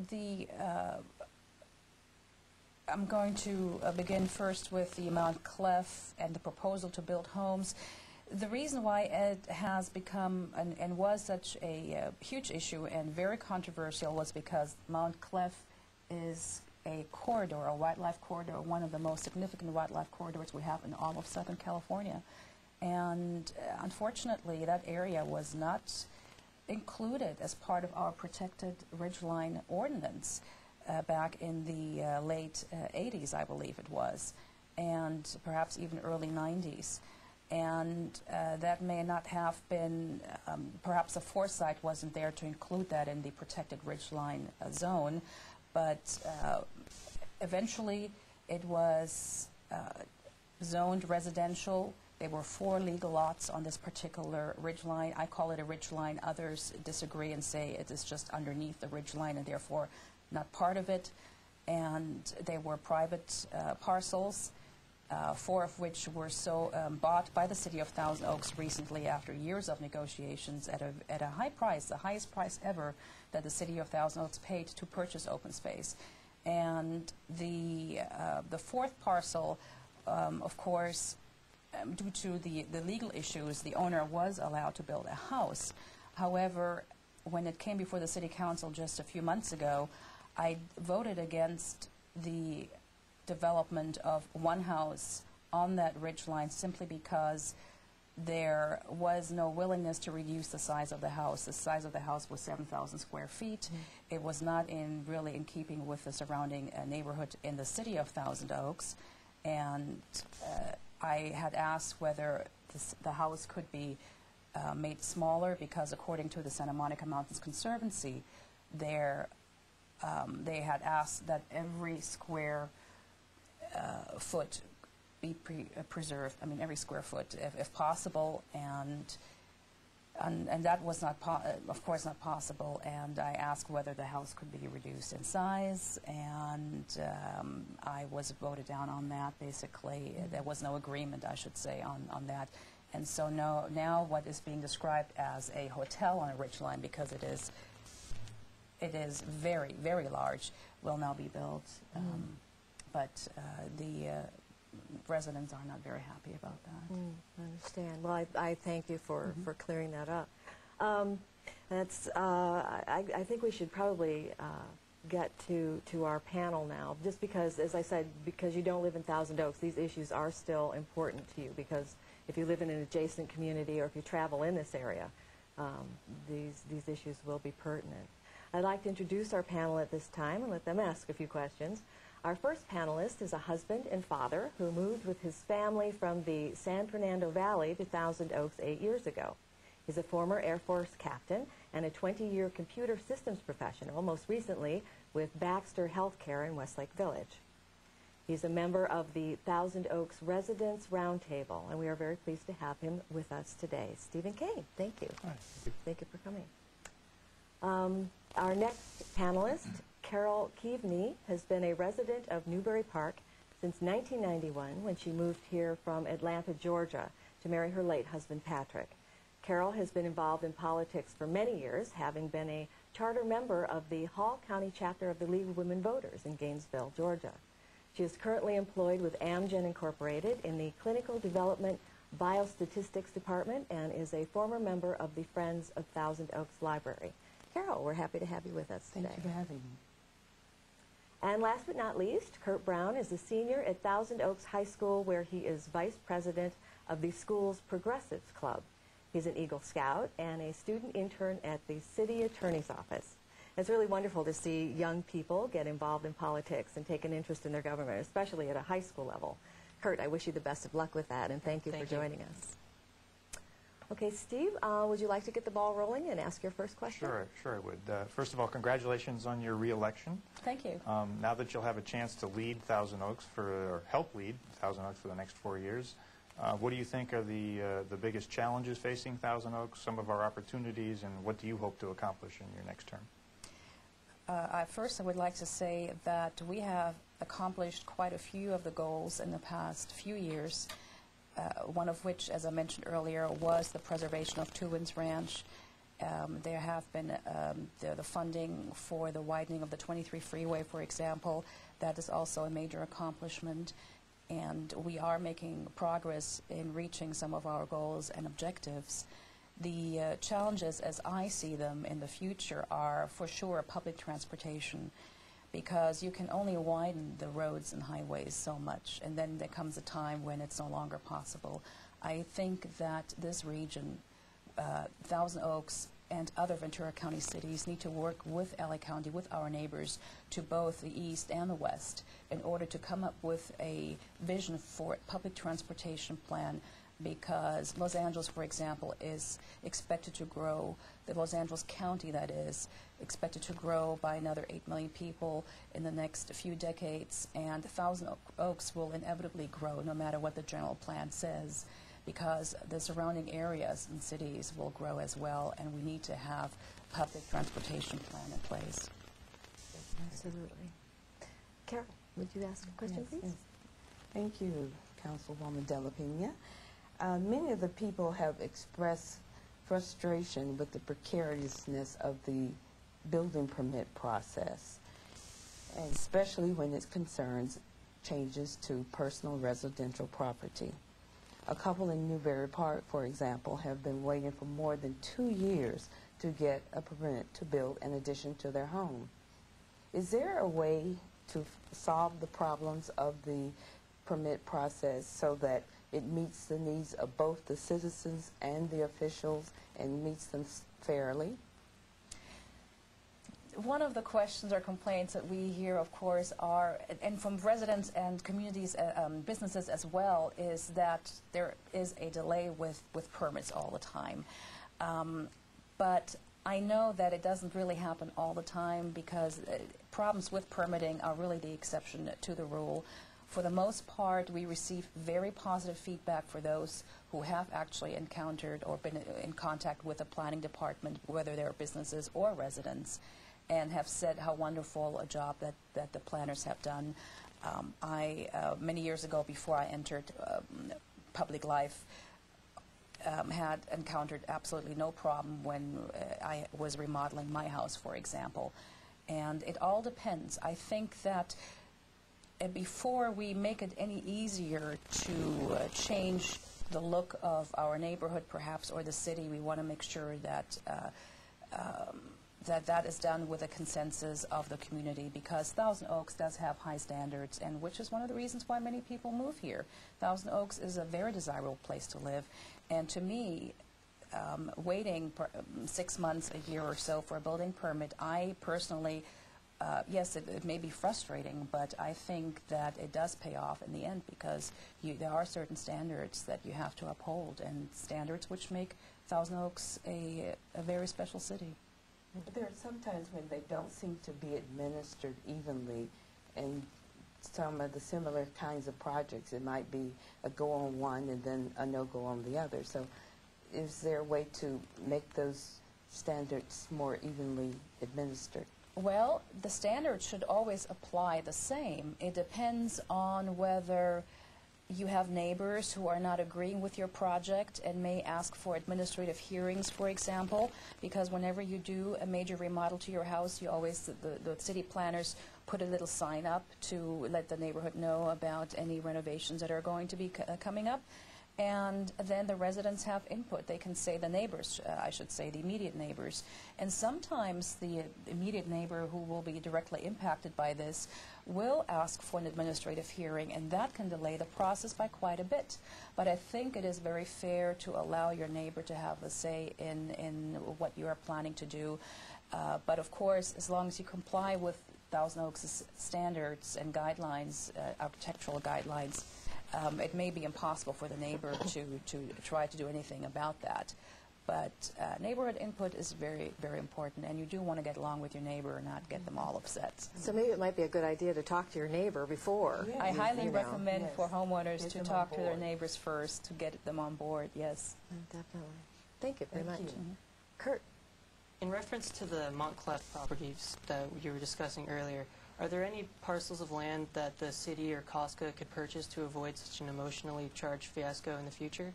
The I'm going to begin first with the Mount Clef and the proposal to build homes. The reason why it has become and was such a huge issue and very controversial was because Mount Clef is a corridor, a wildlife corridor, one of the most significant wildlife corridors we have in all of Southern California. And unfortunately, that area was not included as part of our protected ridgeline ordinance back in the late 80s, I believe it was, and perhaps even early 90s. And that may not have been, perhaps the foresight wasn't there to include that in the protected ridgeline zone, but eventually it was zoned residential. There were 4 legal lots on this particular ridgeline. I call it a ridgeline. Others disagree and say it is just underneath the ridgeline and therefore not part of it. And they were private parcels, 4 of which were bought by the City of Thousand Oaks recently after years of negotiations at a high price, the highest price ever that the City of Thousand Oaks paid to purchase open space. And the 4th parcel, of course, due to the legal issues, the owner was allowed to build a house. However, when it came before the City Council just a few months ago, I voted against the development of one house on that ridgeline simply because there was no willingness to reduce the size of the house. The size of the house was 7,000 square feet. It was not really in keeping with the surrounding neighborhood in the City of Thousand Oaks. And I had asked whether the house could be made smaller because according to the Santa Monica Mountains Conservancy, they had asked that every square foot be preserved. I mean, every square foot, if possible, and that was not, of course, not possible. And I asked whether the house could be reduced in size, and I was voted down on that. Basically, there was no agreement, I should say, on that. And so now what is being described as a hotel on a ridgeline, because it is very, very large, will now be built. But the residents are not very happy about that. I understand. Well, I thank you for clearing that up. I think we should probably get to our panel now, just because, as I said, because you don't live in Thousand Oaks, these issues are still important to you, because if you live in an adjacent community or if you travel in this area, these issues will be pertinent. I'd like to introduce our panel at this time and let them ask a few questions. Our first panelist is a husband and father who moved with his family from the San Fernando Valley to Thousand Oaks 8 years ago. He's a former Air Force captain and a 20-year computer systems professional, most recently with Baxter Healthcare in Westlake Village. He's a member of the Thousand Oaks Residents Roundtable, and we are very pleased to have him with us today. Stephen Kane, thank you. Hi. Thank you for coming. Our next panelist, Carol Keaveney, has been a resident of Newbury Park since 1991 when she moved here from Atlanta, Georgia to marry her late husband, Patrick. Carol has been involved in politics for many years, having been a charter member of the Hall County chapter of the League of Women Voters in Gainesville, Georgia. She is currently employed with Amgen Incorporated in the Clinical Development Biostatistics Department and is a former member of the Friends of Thousand Oaks Library. Carol, we're happy to have you with us today. Thank you for having me. And last but not least, Kurt Brown is a senior at Thousand Oaks High School, where he is vice president of the school's Progressives Club. He's an Eagle Scout and a student intern at the City Attorney's Office. It's really wonderful to see young people get involved in politics and take an interest in their government, especially at a high school level. Kurt, I wish you the best of luck with that, and thank you for joining us. Okay, Steve, would you like to get the ball rolling and ask your first question? Sure I would. First of all, congratulations on your re-election. Thank you. Now that you'll have a chance to lead Thousand Oaks or help lead Thousand Oaks for the next 4 years, what do you think are the biggest challenges facing Thousand Oaks, some of our opportunities, and what do you hope to accomplish in your next term? First, I would like to say that we have accomplished quite a few of the goals in the past few years. One of which, as I mentioned earlier, was the preservation of Two Winds Ranch. There have been the funding for the widening of the 23 freeway, for example. That is also a major accomplishment. And we are making progress in reaching some of our goals and objectives. The challenges, as I see them in the future, are for sure public transportation, because you can only widen the roads and highways so much, and then there comes a time when it's no longer possible. I think that this region, Thousand Oaks, and other Ventura County cities need to work with LA County, with our neighbors, to both the east and the west, in order to come up with a vision for a public transportation plan, because Los Angeles, for example, is expected to grow, the Los Angeles County, that is, expected to grow by another 8 million people in the next few decades, and Thousand Oaks will inevitably grow no matter what the general plan says, because the surrounding areas and cities will grow as well, and we need to have a public transportation plan in place. Absolutely. Carol, would you ask a question, Yes, please? yes. Thank you, Councilwoman De La Pena. Many of the people have expressed frustration with the precariousness of the building permit process, and especially when it concerns changes to personal residential property. A couple in Newberry Park, for example, have been waiting for more than 2 years to get a permit to build an addition to their home. Is there a way to solve the problems of the permit process so that it meets the needs of both the citizens and the officials and meets them fairly? One of the questions or complaints that we hear, of course, are, and from residents and communities, businesses as well, is that there is a delay with permits all the time. But I know that it doesn't really happen all the time, because problems with permitting are really the exception to the rule. For the most part, we receive very positive feedback for those who have actually encountered or been in contact with the planning department, whether they're businesses or residents, and have said how wonderful a job that the planners have done. Many years ago, before I entered public life, had encountered absolutely no problem when I was remodeling my house, for example. And it all depends. I think that before we make it any easier to change the look of our neighborhood, perhaps, or the city, we want to make sure that that is done with a consensus of the community, because Thousand Oaks does have high standards, and which is one of the reasons why many people move here. Thousand Oaks is a very desirable place to live, and to me, waiting 6 months, a year or so for a building permit, I personally, yes, it may be frustrating, but I think that it does pay off in the end, because there are certain standards that you have to uphold, and standards which make Thousand Oaks a very special city. There are sometimes when they don't seem to be administered evenly, and some of the similar kinds of projects, it might be a go on one and then a no-go on the other. So is there a way to make those standards more evenly administered? Well, the standards should always apply the same. It depends on whether you have neighbors who are not agreeing with your project and may ask for administrative hearings, for example, because whenever you do a major remodel to your house, you always, the city planners put a little sign up to let the neighborhood know about any renovations that are going to be coming up. And then the residents have input. They can say, the neighbors, I should say, the immediate neighbors. And sometimes the immediate neighbor who will be directly impacted by this will ask for an administrative hearing, and that can delay the process by quite a bit. But I think it is very fair to allow your neighbor to have a say in what you are planning to do. But of course, as long as you comply with Thousand Oaks' standards and guidelines, architectural guidelines, it may be impossible for the neighbor to try to do anything about that. But neighborhood input is very, very important, and you do want to get along with your neighbor and not get them all upset. So maybe it might be a good idea to talk to your neighbor before. I highly recommend Yes. for homeowners Get to them talk on to their board. neighbors first to get them on board, yes. Definitely. Thank you very Thank much. you. Kurt? In reference to the Montclair properties that you were discussing earlier, are there any parcels of land that the city or Costco could purchase to avoid such an emotionally charged fiasco in the future?